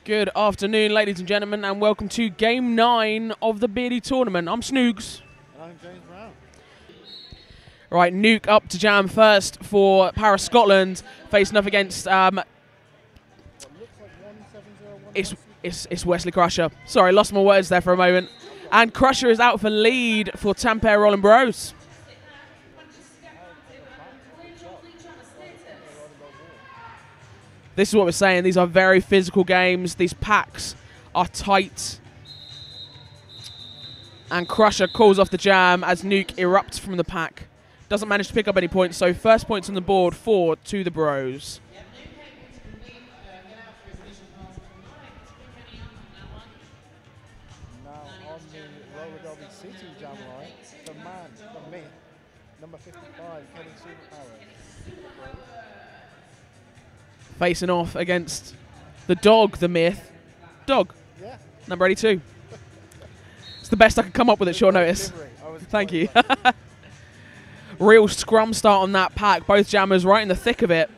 Good afternoon, ladies and gentlemen, and welcome to Game 9 of the BEARDi tournament. I'm Snoogs. And I'm James Brown. Right, Nuke up to jam first for Paris Scotland, facing up against it's Wesley Crusher. Sorry, lost my words there for a moment. And Crusher is out for lead for Tampere Rollin Bros. This is what we're saying. These are very physical games. These packs are tight. And Crusher calls off the jam as Nuke erupts from the pack. Doesn't manage to pick up any points, so first points on the board to the Bros. Now on the roller derby CT jam line, the man, the myth, number 55, Kenny Superpower. Facing off against the dog, the myth. Dog. Yeah. Number 82. It's the best I could come up with at short notice. Thank you. Real scrum start on that pack. Both jammers right in the thick of it.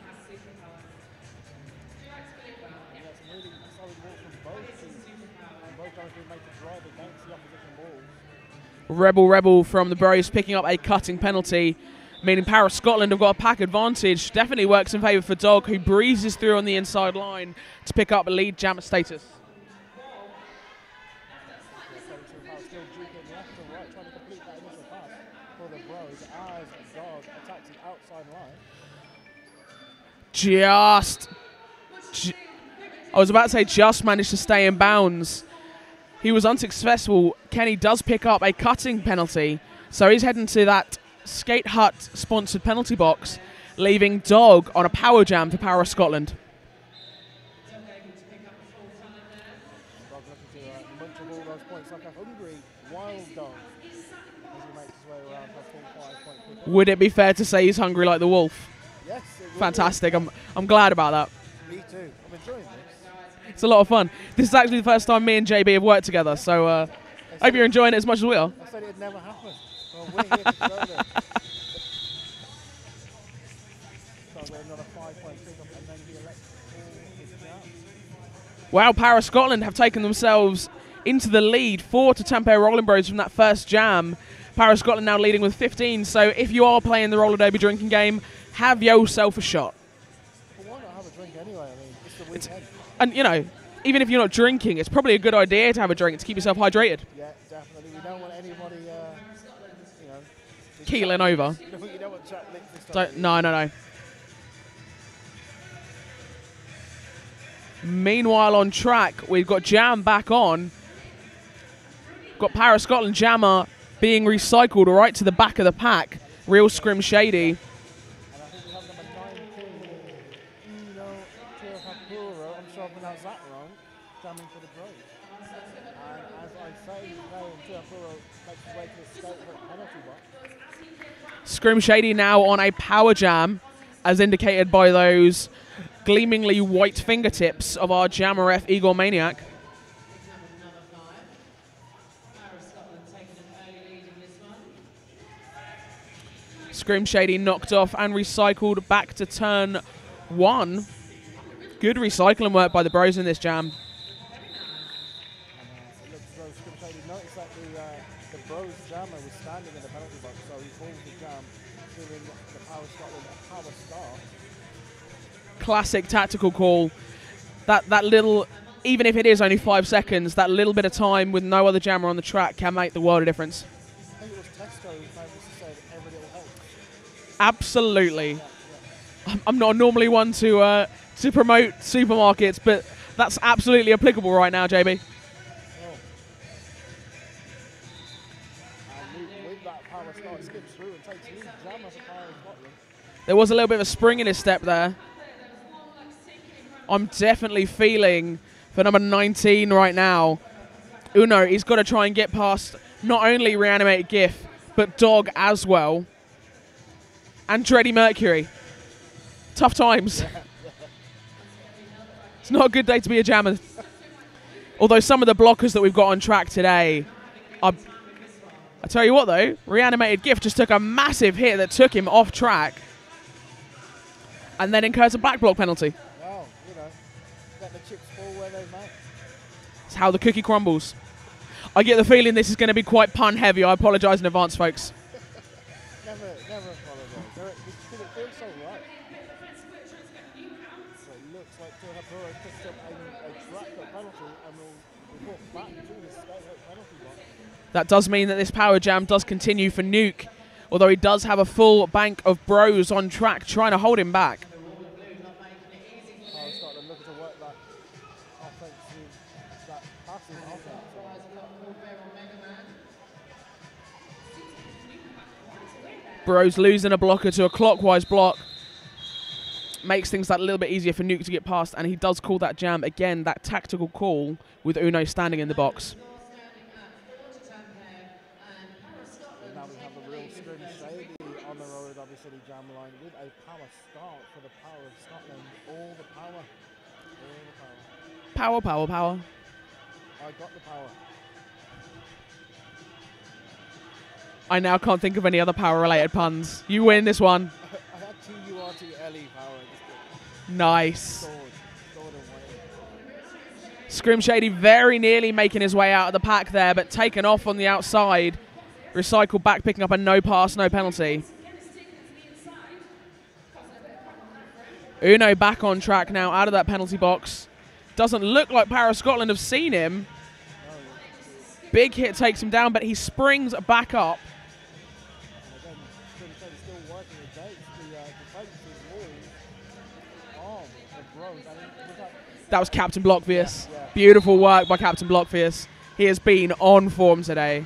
Rebel from the Bros picking up a cutting penalty, meaning Paris Scotland have got a pack advantage. Definitely works in favour for Dog, who breezes through on the inside line to pick up a lead jammer status. I was about to say just managed to stay in bounds. He was unsuccessful. Kenny does pick up a cutting penalty, so he's heading to that Skate Hut sponsored penalty box, leaving Dog on a power jam for Paris Scotland. Would it be fair to say he's hungry like the wolf? Yes. Fantastic. I'm glad about that. Me too. I'm enjoying this. It's a lot of fun. This is actually the first time me and JB have worked together, so I hope you're enjoying it as much as we are. I said it'd never happen. Well, we're here to show them. So we're another 5-point pickup and then the electric. Wow, Paris Scotland have taken themselves into the lead, 4 to Tampere Rollin Bros from that first jam. Paris Scotland now leading with 15, so if you are playing the roller derby drinking game, have yourself a shot. Well, why not have a drink anyway? I mean, it's the weekend. And, you know, even if you're not drinking, it's probably a good idea to have a drink to keep yourself hydrated. Yeah, definitely. We don't want anybody, keeling over. You don't want chat lick this time. No. Meanwhile, on track, we've got Jam back on. Got Paris Scotland Jammer being recycled right to the back of the pack. Real scrim shady. And I think we have number 19, I'm sure I pronounced that wrong, jamming for the Bros. And as I say, Tuapuro makes his way to the skate penalty box. Scrim shady now on a power jam, as indicated by those gleamingly white fingertips of our jammer ref Igor Maniac. Scrim Shady knocked off and recycled back to turn 1. Good recycling work by the Bros in this jam. It looks as though Scrim Shady noticed that the Bros jammer was standing in the penalty box, so he calls the jam, giving the Power Scotland a power start. Classic tactical call. That little, even if it is only 5 seconds, that little bit of time with no other jammer on the track can make the world of difference. I think it was Tesco who famously said every little helps. Absolutely. I'm not normally one to promote supermarkets, but that's absolutely applicable right now, JB. And with that power start, skips through and takes lead jammer for Power Scotland. There was a little bit of a spring in his step there. I'm definitely feeling for number 19 right now. Uno, he's got to try and get past not only Reanimated GIF, but Dog as well. And Dready Mercury. Tough times. It's not a good day to be a jammer. Although some of the blockers that we've got on track today, I tell you what though, Reanimated GIF just took a massive hit that took him off track and then incurs a back block penalty. Well, you know, let the chips fall where they may. It's how the cookie crumbles. I get the feeling this is going to be quite pun heavy. I apologise in advance, folks. Never apologise. Because it feels so right. So it looks like Tampere picked up a track penalty and will walk back to the skate penalty box. That does mean that this power jam does continue for Nuke, although he does have a full bank of bros on track trying to hold him back. Power's starting to look to work that offensive, that passive offense. Bros losing a blocker to a clockwise block makes things that little bit easier for Nuke to get past, and he does call that jam again, that tactical call with Uno standing in the box. And now we have a real scrim shady on the road, obviously jam line with a power start for the Power of Scotland. All the power. All the power. Power, power, power. I got the power. I now can't think of any other power-related puns. You win this one. I had T-U-R-T-L-E power. Nice. Stored away. Scrim Shady very nearly making his way out of the pack there, but taken off on the outside. Recycled back, picking up a no pass, no penalty. Uno back on track now, out of that penalty box. Doesn't look like Power of Scotland have seen him. Big hit takes him down, but he springs back up. That was Captain Blockfierce. Yeah. Beautiful work by Captain Blockfierce. He has been on form today.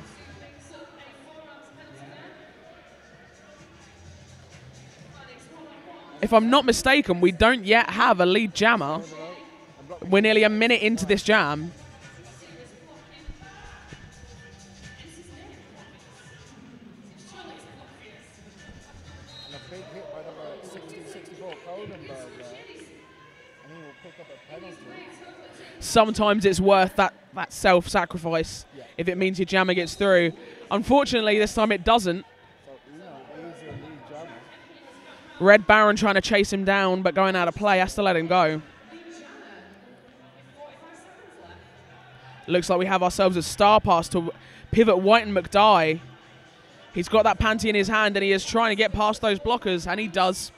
If I'm not mistaken, we don't yet have a lead jammer. We're nearly a minute into this jam. And a big hit by number 64 Coldenberg there. And he will pick up a penalty. Sometimes it's worth that self-sacrifice if it means your jammer gets through. Unfortunately, this time it doesn't. So Uno is a lead jammer. Red Baron trying to chase him down, but going out of play, has to let him go. Looks like we have ourselves a star pass to pivot White and McDye. He's got that panty in his hand, and he is trying to get past those blockers, and he does.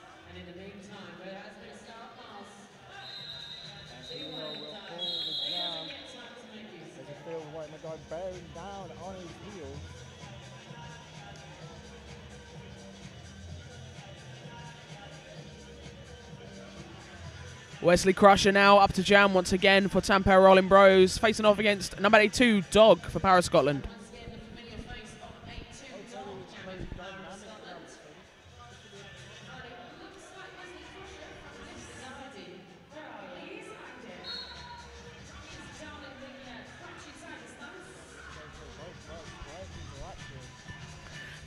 Bearing down on his heels. Wesley Crusher now up to jam once again for Tampere Rollin Bros, facing off against number 82 Dog for Power of Scotland.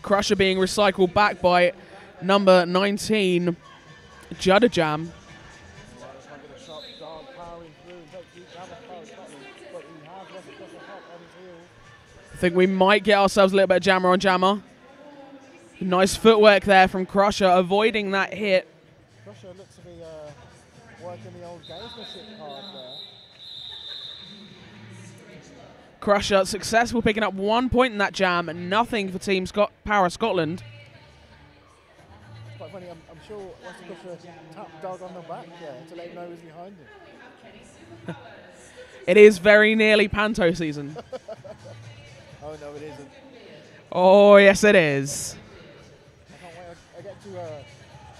Crusher being recycled back by number 19, Judajam. I think we might get ourselves a little bit of jammer on jammer. Nice footwork there from Crusher, avoiding that hit. Crusher looks to be working the old gamesmanship card there. Crusher successful, picking up 1 point in that jam, and nothing for Team Power of Scotland. It's quite funny, I'm sure Wesley Crusher tapped Dog on the back there to let him know who's behind him. It is very nearly Panto season. Oh no, it isn't. Oh yes, it is. I can't wait. I get to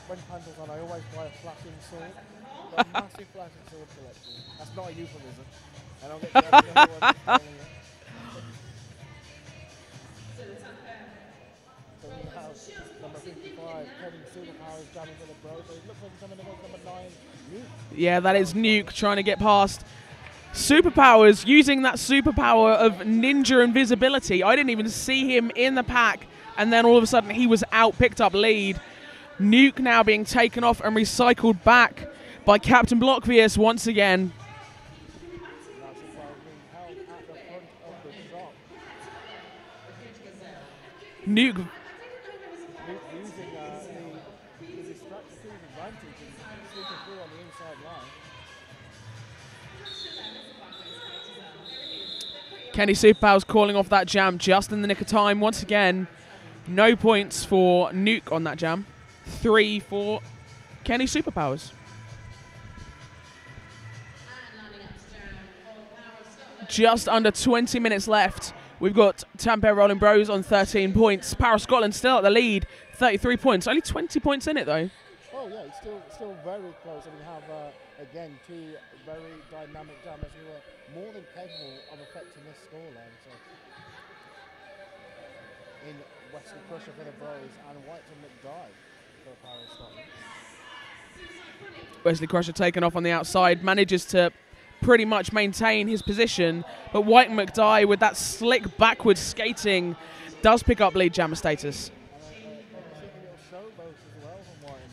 when Panto's on, I always buy a flashing sword. Got a massive flashing sword collection. That's not a euphemism. And I'll get to everyone. So we have number 55, Kevin Superpowers jamming for the Bros. So it looks like he's coming against number 9, Nuke. Yeah, that is Nuke trying to get past Superpowers, using that superpower of ninja invisibility. I didn't even see him in the pack, and then all of a sudden he was out, picked up lead. Nuke now being taken off and recycled back by Captain Blockfierce once again. Nuke using the distraction advantage and sneaking through on the inside line. Kenny Superpowers calling off that jam just in the nick of time. Once again, no points for Nuke on that jam. 3 for Kenny Superpowers. Just under 20 minutes left. We've got Tampere Rollin Bros on 13 points. Power Scotland still at the lead, 33 points. Only 20 points in it, though. Oh, yeah, it's still very close. And we have, again, two very dynamic jammers who are more than capable of affecting this scoreline. So, in Wesley Crusher for the Bros and Whiteton McDye for Power Scotland. Wesley Crusher taken off on the outside, manages to pretty much maintain his position, but White and McDye with that slick backwards skating does pick up lead jammer status.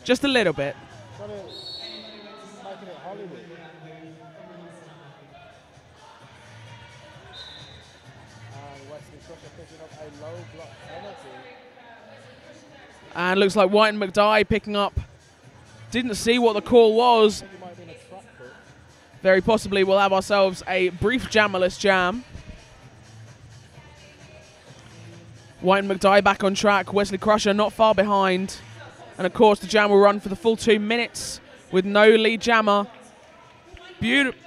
Just a little bit. And looks like White and McDye picking up. Didn't see what the call was. Very possibly we'll have ourselves a brief jammerless jam. White and McDye back on track. Wesley Crusher not far behind. And of course the jam will run for the full 2 minutes with no lead jammer. Beautiful.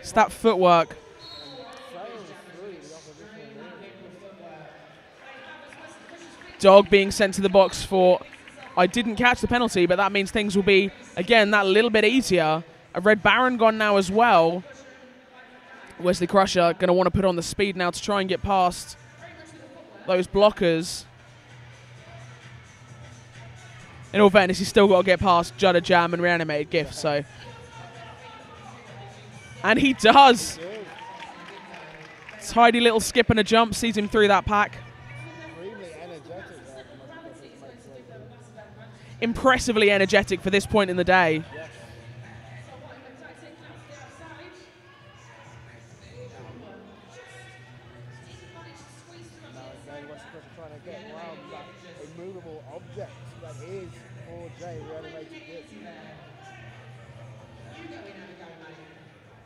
It's that footwork. Dog being sent to the box for, I didn't catch the penalty, but that means things will be, again, that little bit easier. A Red Baron gone now as well. Wesley Crusher going to want to put on the speed now to try and get past those blockers. In all fairness, he's still got to get past Judder Jam and Reanimated Gift, so. And he does. Tidy little skip and a jump sees him through that pack. Impressively energetic for this point in the day.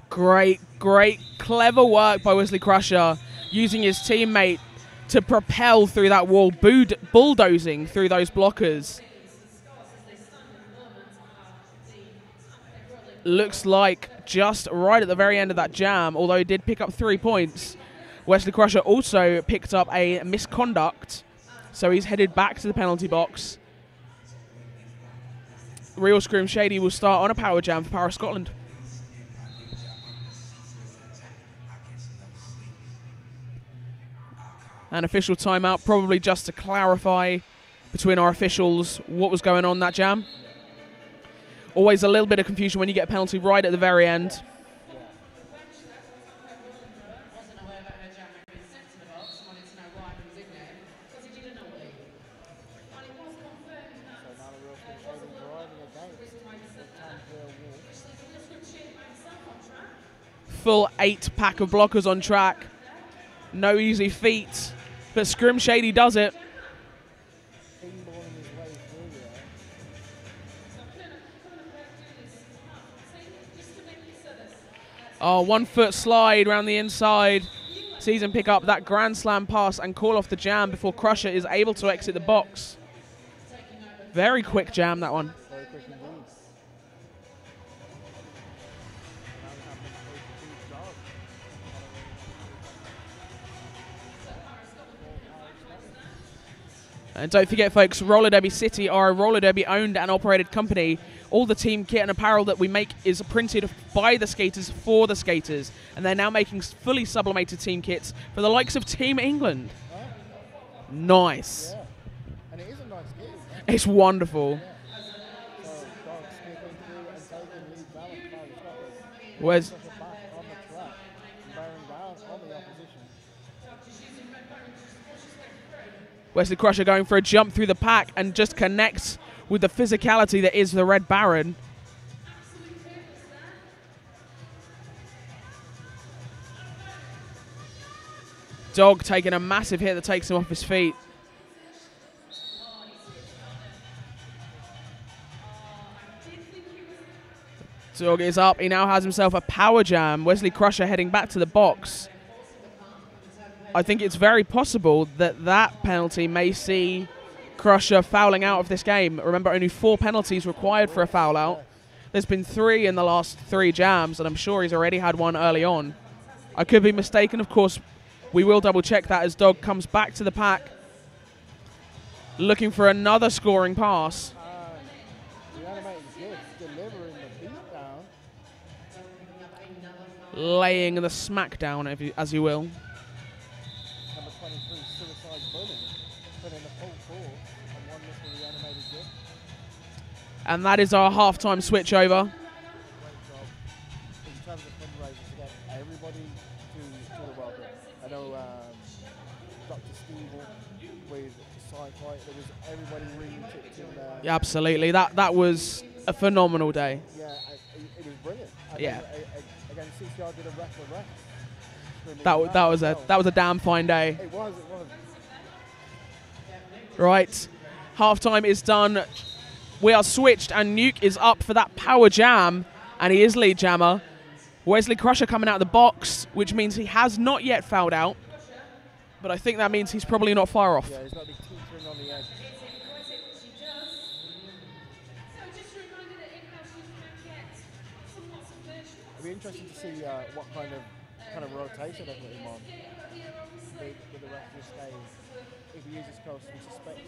Great, clever work by Wesley Crusher, using his teammate to propel through that wall, bulldozing through those blockers. Looks like just right at the very end of that jam, although he did pick up 3 points. Wesley Crusher also picked up a misconduct, so he's headed back to the penalty box. Real Scream Shady will start on a power jam for Power Scotland. An official timeout, probably just to clarify between our officials what was going on that jam. Always a little bit of confusion when you get a penalty right at the very end. Full 8 pack of blockers on track. No easy feat, but Scrim Shady does it. Oh, 1 foot slide around the inside. Sees him pick up that Grand Slam pass and call off the jam before Crusher is able to exit the box. Very quick jam, that one. And don't forget, folks, Roller Derby City are a Roller Derby owned and operated company. All the team kit and apparel that we make is printed by the skaters for the skaters. And they're now making fully sublimated team kits for the likes of Team England. Nice. Yeah. And it is a nice kit. It's wonderful. Yeah. Where's Wesley Crusher going for a jump through the pack and just connects with the physicality that is the Red Baron. Dog taking a massive hit that takes him off his feet. Dog is up. He now has himself a power jam. Wesley Crusher heading back to the box. I think it's very possible that that penalty may see Crusher fouling out of this game. Remember, only 4 penalties required for a foul out. There's been 3 in the last 3 jams, and I'm sure he's already had one early on. I could be mistaken, of course. We will double check that as Dog comes back to the pack, looking for another scoring pass. The animated GIF delivering the beatdown. Laying the smackdown, as you will. Number 23, Suicide Bullet, putting a full force and 1 miss for the animated GIF. And that is our halftime switchover. Great job in terms of fundraising to get everybody to the welcome. I know Dr. Steve with Sci-Fi, there was everybody really chipped in there. Yeah, absolutely. That was a phenomenal day. Yeah, it was brilliant. Yeah. Again, CCR did a ref for ref. That was a damn fine day. It was. Right, halftime is done. We are switched, and Nuke is up for that power jam, and he is lead jammer. Wesley Crusher coming out of the box, which means he has not yet fouled out, but I think that means he's probably not far off. Yeah, he's not teetering on the edge. It'll be interesting to see what kind of rotation they put him on with the rest of this game. If he uses close, we suspect.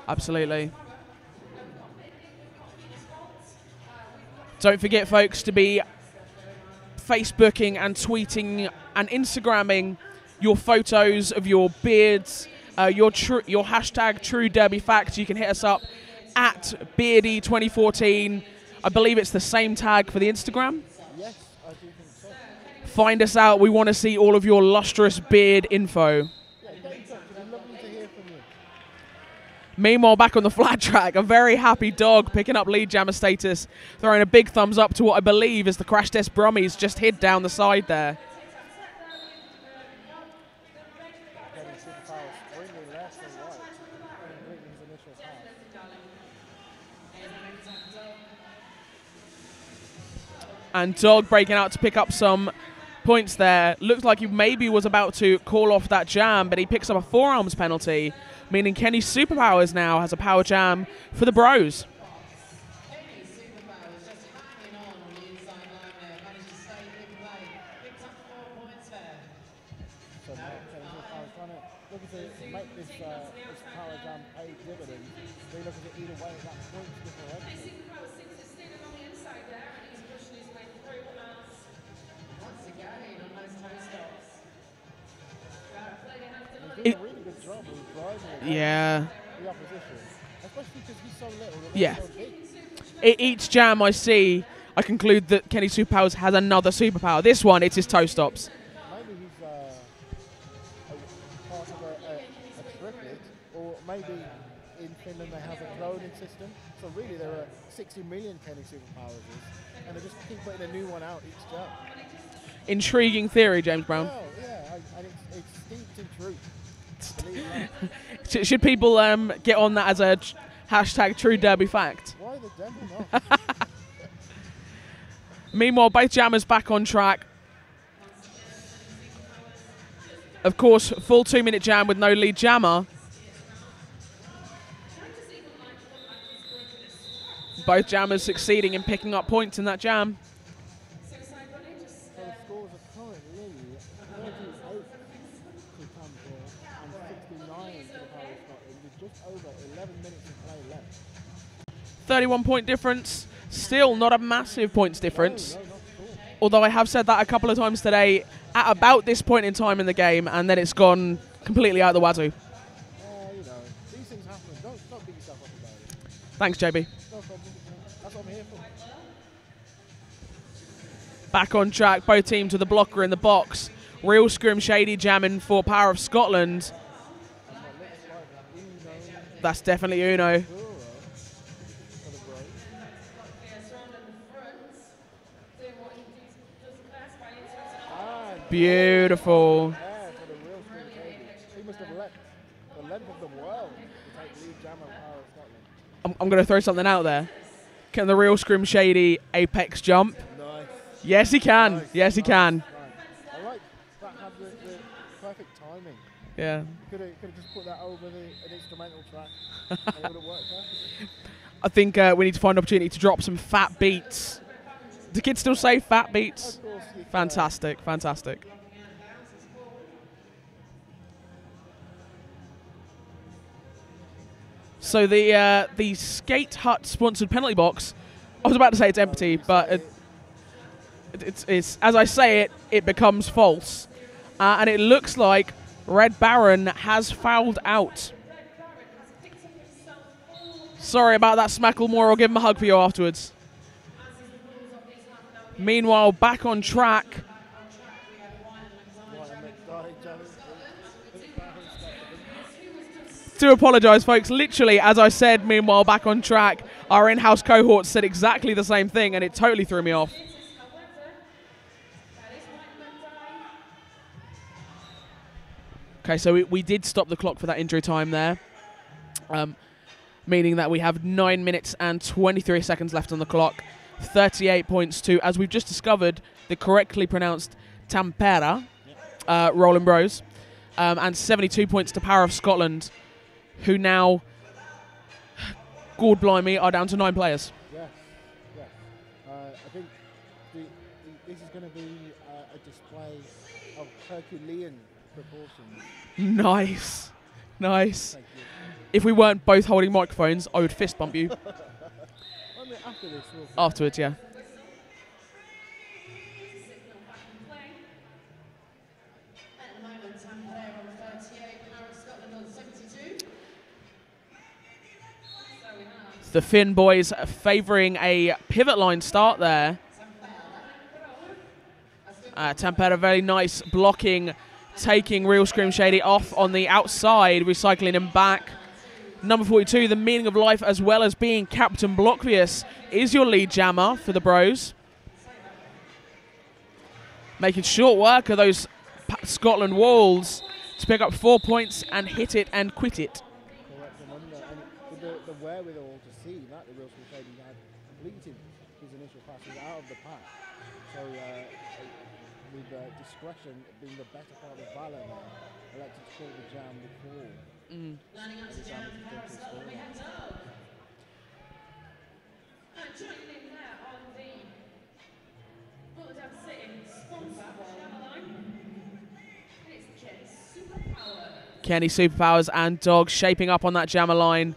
Absolutely. Don't forget, folks, to be Facebooking and tweeting and Instagramming your photos of your beards, your hashtag True Derby Facts. You can hit us up at BEARDi 2014. I believe it's the same tag for the Instagram. Yes, I do think so. Find us out. We want to see all of your lustrous beard info. Yeah, it'd be lovely to hear from you. Meanwhile, back on the flat track, a very happy Dog picking up lead jammer status, throwing a big thumbs up to what I believe is the Crash Test Brummies just hid down the side there. And Dog breaking out to pick up some points there. Looked like he maybe was about to call off that jam, but he picks up a forearms penalty, meaning Kenny Superpowers now has a power jam for the Bros. So looking to make this power jam pay dividends. They look at it either way at that point differential. He's doing a really good job of driving the opposition, especially because he's so little. Yeah. So big. Each jam I see, I conclude that Kenny Superpowers has another superpower. This one, it's his toe stops. Maybe he's part of a triplet, or maybe in Finland they have a cloning system. So really there are 60 million Kenny Superpowers, and they just keep putting a new one out each jam. Intriguing theory, James Brown. Oh, yeah, and it's steeped in truth. Should people get on that as a hashtag True Derby Fact? Why the devil not? Meanwhile, both jammers back on track. Of course, full 2-minute jam with no lead jammer. Both jammers succeeding in picking up points in that jam. So the scores are currently 38 to Tampere and 69 to the Power of Scotland with just over 11 minutes of play left. 31-point difference. Still not a massive points difference. No, not at all. Although I have said that a couple of times today at about this point in time in the game, and then it's gone completely out the wazoo. You know, these things happen. Don't beat yourself up about it. Thanks, JB. No problem. That's what I'm here for. Back on track, both teams with the blocker in the box. Real Scrim Shady jamming for Power of Scotland. That's definitely Uno. Beautiful. He must have left the length of the world to take lead jammer Power of Scotland. I'm going to throw something out there. Can the Real Scrim Shady apex jump? Nice. Yes, he can. Nice. Yes, he can. Nice. I like that had the perfect timing Yeah. Could have just put that over an instrumental track. And it would have worked perfectly. I think we need to find an opportunity to drop some fat beats. Do kids still say fat beats? Of course you can. Fantastic, fantastic. So the Skate Hut sponsored penalty box, I was about to say it's empty, but it's as I say it becomes false. And it looks like Red Baron has fouled out. Sorry about that, Smacklemore. I'll give him a hug for you afterwards. Meanwhile, back on track. To apologise, folks. Literally, as I said, meanwhile, back on track, our in-house cohort said exactly the same thing, and it totally threw me off. Okay, so we did stop the clock for that injury time there, meaning that we have 9 minutes and 23 seconds left on the clock. 38 points to, as we've just discovered, the correctly pronounced Tampere, Rollin Bros, and 72 points to Power of Scotland, who now, God blimey, are down to 9 players. Yes, yes. I think this is going to be a display of Herculean proportions. Nice, nice. Thank you. If we weren't both holding microphones, I would fist bump you. I mean, after this, Afterwards, yeah. The Finn boys favouring a pivot line start there. Tampere, very nice blocking, taking Real Scream Shady off on the outside, recycling him back. Number 42, the meaning of life, as well as being Captain Blockvius, is your lead jammer for the Bros. Making short work of those Scotland walls to pick up 4 points and hit it and quit it. correct and under. And with the wherewithal to see that the Real Scream Shady had completed his initial passes out of the pack. So with discretion being the better part of valour now, elected to call the jam before. Kenny Superpowers and Dog shaping up on that jammer line,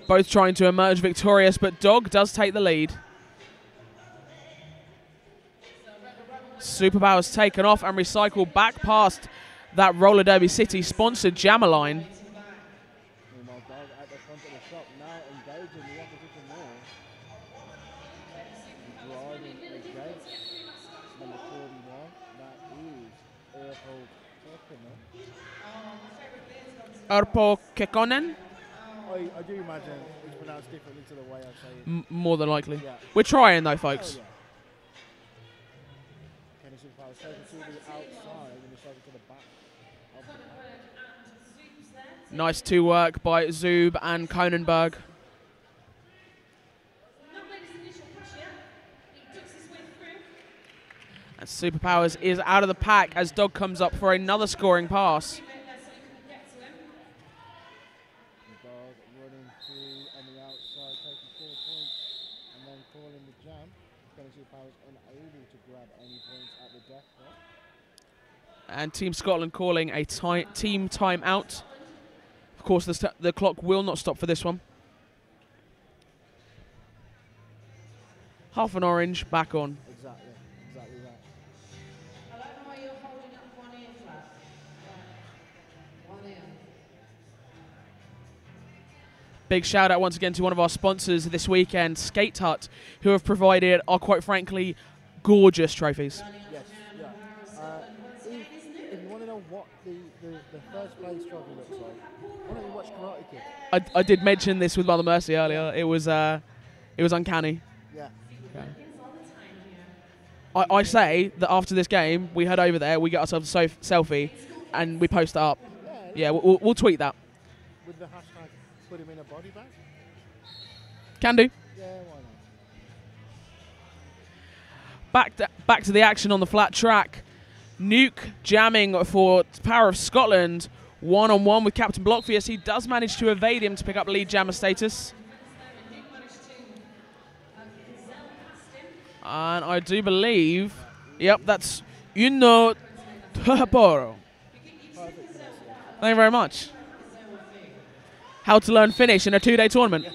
both trying to emerge victorious, but Dog does take the lead. Superpowers taken off and recycled back past that Roller Derby City sponsored jammer line. Meanwhile, Dog at the front of the shop now engaging the opposition more. Driving against number 41. That is Urpo Kekkonen? I do imagine it's pronounced differently to the way I say it. More than likely. Yeah. We're trying though, folks. Oh, yeah. Kenny Superpowers taken to the outside and recycled to the back of the pack. Nice 2 work by Zub and Konenberg. And Superpowers is out of the pack as Dog comes up for another scoring pass. Dog running through on the outside, taking 4 points and then calling the jam. Kenny Superpowers unable to grab any points at the death clock. And Team Scotland calling a team timeout. Of course, the clock will not stop for this one. Half an orange, back on. Exactly that. Big shout out once again to one of our sponsors this weekend, Skate Hut, who have provided our, quite frankly, gorgeous trophies. Yes, yeah. If you want to know what the first place trophy looks like, why don't you watch Karate Kid? I did mention this with Mother Mercy earlier. It was uncanny. Yeah. I say that after this game, we head over there, we get ourselves a selfie, and we post it up. Yeah, we'll tweet that. With the hashtag, put him in a body bag? Can do. Yeah, why not? Back to the action on the flat track. Nuke jamming for Power of Scotland one-on-one with Captain Blockfierce. He does manage to evade him to pick up lead jammer status. And I do believe, yep, that's Uno Taporo. Thank you very much. How to learn Finnish in a 2-day tournament.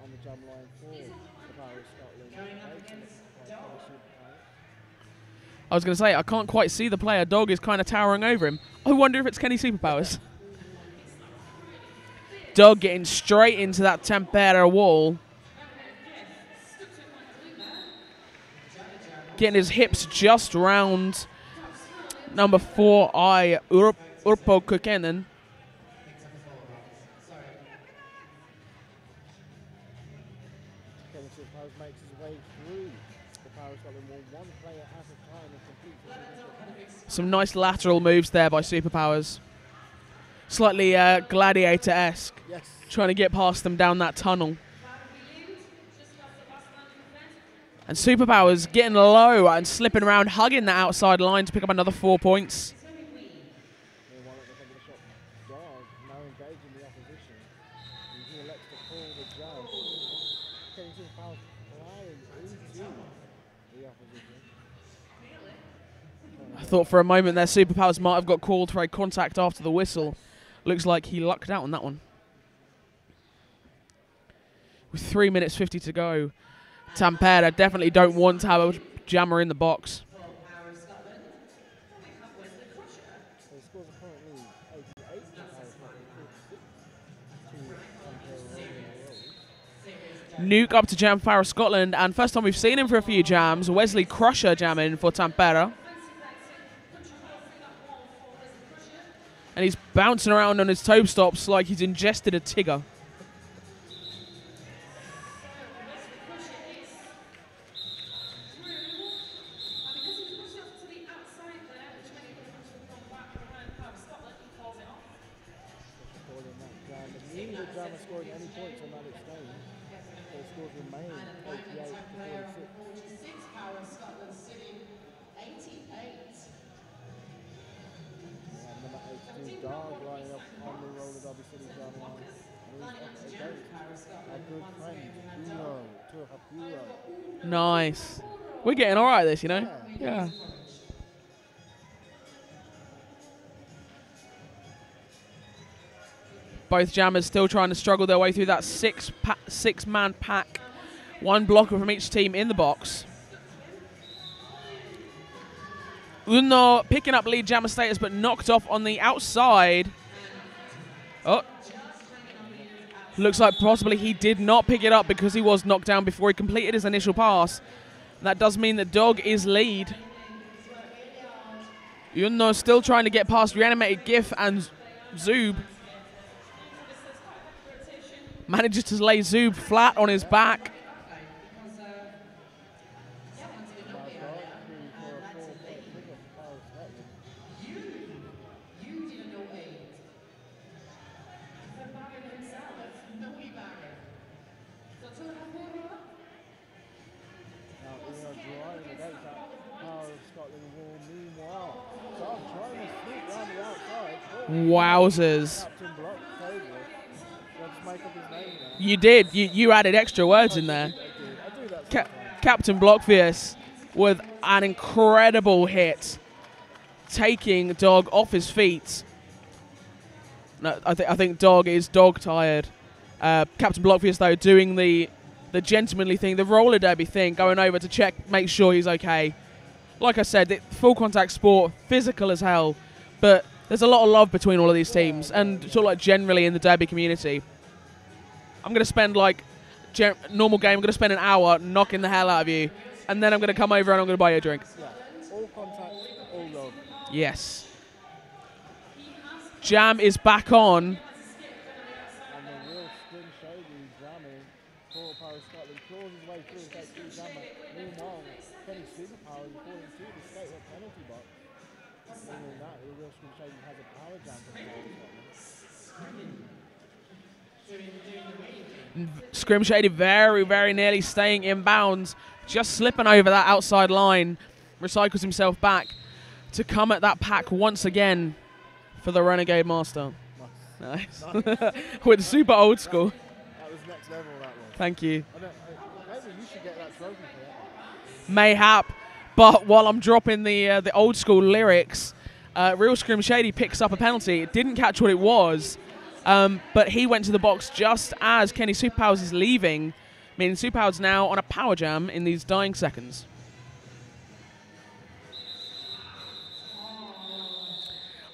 On the jam line for the Power of Scotland. I was going to say, I can't quite see the player. Dog is kind of towering over him. I wonder if it's Kenny Superpowers. Dog getting straight into that Tampere wall. Getting his hips just round number 4i Urpo Kukenen. Makes his way through the Power of Scotland wall, one player at a time, and completes. Some nice lateral moves there by Superpowers. Slightly gladiator-esque. Yes. Trying to get past them down that tunnel. And Superpowers getting low and slipping around, hugging that outside line to pick up another 4 points. I thought for a moment their Superpowers might have got called for a contact after the whistle. Looks like he lucked out on that one. With 3 minutes 50 to go, Tampere definitely don't want to have a jammer in the box. Nuke up to jam Power of Scotland, and first time we've seen him for a few jams, Wesley Crusher jamming for Tampere. And he's bouncing around on his toe stops like he's ingested a Tigger. Nice. We're getting all right at this, you know? Yeah. Both jammers still trying to struggle their way through that six-man pack. One blocker from each team in the box. Uno picking up lead jammer status, but knocked off on the outside. Oh. Looks like possibly he did not pick it up because he was knocked down before he completed his initial pass. And that does mean that Dog is lead. Uno still trying to get past Reanimated GIF and Zoob. Manages to lay Zoob flat on his back. Wowzers. You did. You added extra words in there. Captain Blockfierce with an incredible hit, taking Dog off his feet. No, I think Dog is dog tired. Captain Blockfierce though doing the gentlemanly thing, the roller derby thing, going over to check, make sure he's okay. Like I said, full contact sport, physical as hell, but there's a lot of love between all of these teams, and sort of like generally in the derby community. I'm going to spend like normal game. I'm going to spend an hour knocking the hell out of you, and then I'm going to come over and I'm going to buy you a drink. Yeah. All contact, all love. Yes. Jam is back on. And the real spin shoulder jamming. for Power Scotland. Claws his way through and takes the jammer. Meanwhile, Kenny Superpower is falling to the skate at penalty box. Meaning that, the real Scrim Shady has a power jam for Power Scotland. Scrim Shady very, very nearly staying in bounds, just slipping over that outside line. Recycles himself back to come at that pack once again for the Renegade Master. Nice. With super old school. That was next level, that was. Thank you. Maybe you should get that trophy for that. Mayhap, but while I'm dropping the old school lyrics, Real Scrim Shady picks up a penalty. It didn't catch what it was, but he went to the box just as Kenny Superpowers is leaving, meaning Superpowers now on a power jam in these dying seconds.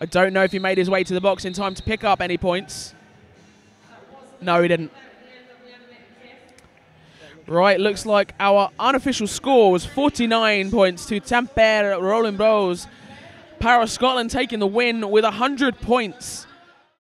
I don't know if he made his way to the box in time to pick up any points. No, he didn't. Right, looks like our unofficial score was 49 points to Tampere Rollin Bros. Power Scotland taking the win with 100 points.